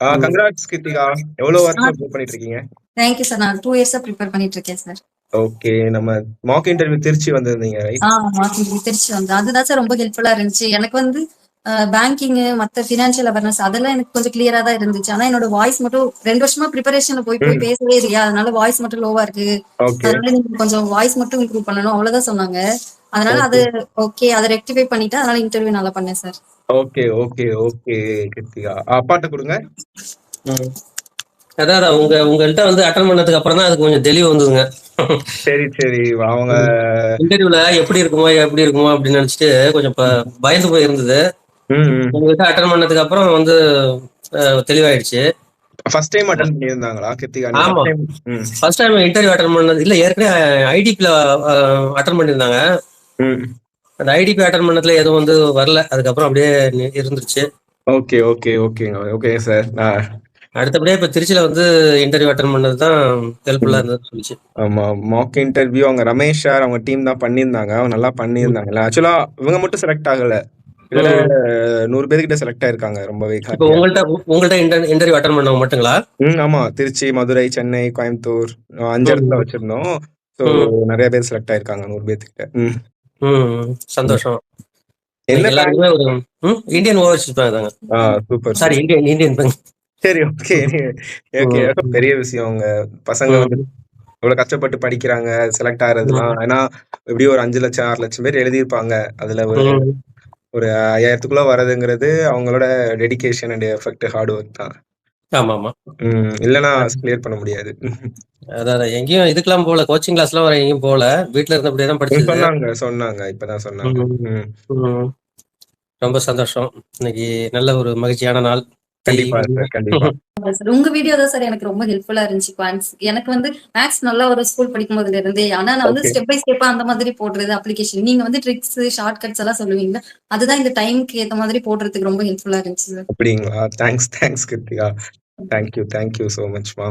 ம். கங்ராட்ஸ் கிருத்திகா. எவ்வளவு ஆ வருஷமா ப்ரிப்பேர் பண்ணிட்டு இருக்கீங்க? Thank you sir. நான் 2 இயர்ஸா ப்ரிப்பேர் பண்ணிட்டு இருக்கேன் சார். ஓகே. நம்ம மாக் இன்டர்வியூ திருச்சி வந்திருந்தீங்க ரைட்? மார்க்கெட்டிங் திருச்சி வந்து அதுதான் சார் ரொம்ப ஹெல்ப்ஃபுல்லா இருந்துச்சு. எனக்கு வந்து பேங்கிங் மத்த ஃபினான்ஷியல் அவேர்னஸ் அதெல்லாம் எனக்கு கொஞ்சம் கிளியரா தான் இருந்துச்சு. ஆனா என்னோட வாய்ஸ் மட்டும் 2 வருஷமா ப்ரிப்பரேஷன்ல போய் போய் ம். பேசவே இல்லையா, அதனால வாய்ஸ் மட்டும் லோவா இருக்கு. ஓகே. அதனால நீங்க கொஞ்சம் வாய்ஸ் மட்டும் இம்ப்ரூவ் பண்ணணும் அவ்வளவுதான் சொன்னாங்க. அதனால அது ஓகே. ஓகே, அதை ரெக்டிஃபை பண்ணிட்டு அதனால இன்டர்வியூ நல்லா பண்ணேன் sir. Okay, okay, okay Krithika. அப்பாட்ட குடுங்க. ம். அதான் உங்கள்கிட்ட வந்து அட்டன் பண்ணதுக்கு அப்புறம் தான் அதுக்கு கொஞ்சம் தெளிவு வந்ததுங்க. சரி, சரி. அவங்க இன்டர்வியூல எப்படி இருக்குமோ அப்படின்னு நினைச்சிட்டு கொஞ்சம் பயந்து போய் இருந்தது. ம், ம். உங்கள்கிட்ட அட்டன் பண்ணதுக்கு அப்புறம் வந்து தெளிவாயிடுச்சு. ஃபர்ஸ்ட் டைம் அட்டெண்ட் பண்ணியிருந்தாங்களா கிருத்திகா? நீ ஆமா. First time. ம். ஃபர்ஸ்ட் டைம் இன்டர்வியூ அட்டன் பண்ணது இல்ல, ஏற்கனவே ஐடிபில அட்டன் பண்ணியிருந்தாங்க. ம். அந்த ஐடிபி அட்டன் பண்ணதுல எதுவும் வந்து வரல. அதுக்கப்புறம் அப்படியே இருந்துருச்சு. ஓகே, ஓகே, ஓகேங்க. Okay sir. அடுத்தபடியே இப்ப திருச்சியில வந்து இன்டர்வியூ அட்டன் பண்ணது தான் ஹெல்ப்ஃபுல்லா இருந்ததுன்னு சொல்லிச்சு. ஆமா. மாக் இன்டர்வியூ அவங்க ரமேஷ் சார் அவங்க டீம் தான் பண்ணியிருந்தாங்க. அவங்க நல்லா பண்ணியிருந்தாங்கல்ல. ஆக்சுவலா இவங்க மட்டும் செலக்ட் ஆகல. கிட்டத்தட்ட 100 பேர்கிட்ட செலக்ட் ஆயிருக்காங்க. ரொம்பவே இப்போ ஹாப்பியா இருக்கு. உங்கள்கிட்ட இன்டர்வியூ அட்டன் பண்ணவங்க மட்டுங்களா? ஆமா. திருச்சி, மதுரை, சென்னை, கோயம்புத்தூர் 5 இடத்துல ம். வச்சிருந்தோம். ஸோ ம். நெறைய பேர் செலக்ட் ஆயிருக்காங்க 100 பேத்துக்கிட்ட. ம். ம். ம். சந்தோஷம். என்ன இன்னைக்கு பேங்க்? எல்லாருக்குமே ஒரு இந்தியன் ஓவர்சீஸ் பேங்க் தாங்க. Super, sorry, super. Indian bank. சரி, ஓகே. ஓகே. ம். பெரிய விஷயம். அவங்க பசங்க வந்து ம். இவ்வளவு கஷ்டப்பட்டு படிக்கிறாங்க, செலக்ட் ஆகுறதுலாம். ம். ஏன்னா எப்படியும் ஒரு 5 லட்சம், 6 லட்சம் பேர் எழுதியிருப்பாங்க. அதுல ஒரு ம். ஒரு 5000த்துக்குள்ள வரதுங்கிறது அவங்களோட dedication and effect, hard work தான். ஆமா, ஆமா. இல்லன்னா கிளியர் பண்ண முடியாது. அதான் எங்கேயும் இதுக்கெல்லாம் போகல, கோச்சிங் கிளாஸ்லாம் வர எங்கேயும் போகல. வீட்டுல இருந்தபடியே தான் படிச்சது. சொன்னாங்க. இப்பதான் சொன்னாங்க. ம். ம். ரொம்ப சந்தோஷம். இன்னைக்கு நல்ல ஒரு மகிழ்ச்சியான நாள். கண்டிப்பா சார், கண்டிப்பா. சார் உங்க வீடியோ தான் சார் எனக்கு ரொம்ப ஹெல்ப்ஃபுல்லா இருந்துச்சு. எனக்கு வந்து மேக்ஸ் நல்லா ஒரு ஸ்கூல் படிக்கும் போதுல இருந்தே, ஆனா நான் வந்து ஓகே. ஸ்டெப் பை ஸ்டெப்பா அந்த மாதிரி போடுறது அப்ளிகேஷன். நீங்க வந்து ட்ரிக்ஸ் ஷார்ட் கட்ஸ் எல்லாம் சொல்லுவீங்க, அதுதான் இந்த டைம்க்கு ஏத்த மாதிரி போடுறதுக்கு ரொம்ப ஹெல்ப்ஃபுல்லா இருந்துச்சு சார். அப்படிங்களா? Thanks Krithika. Thank you so much மா.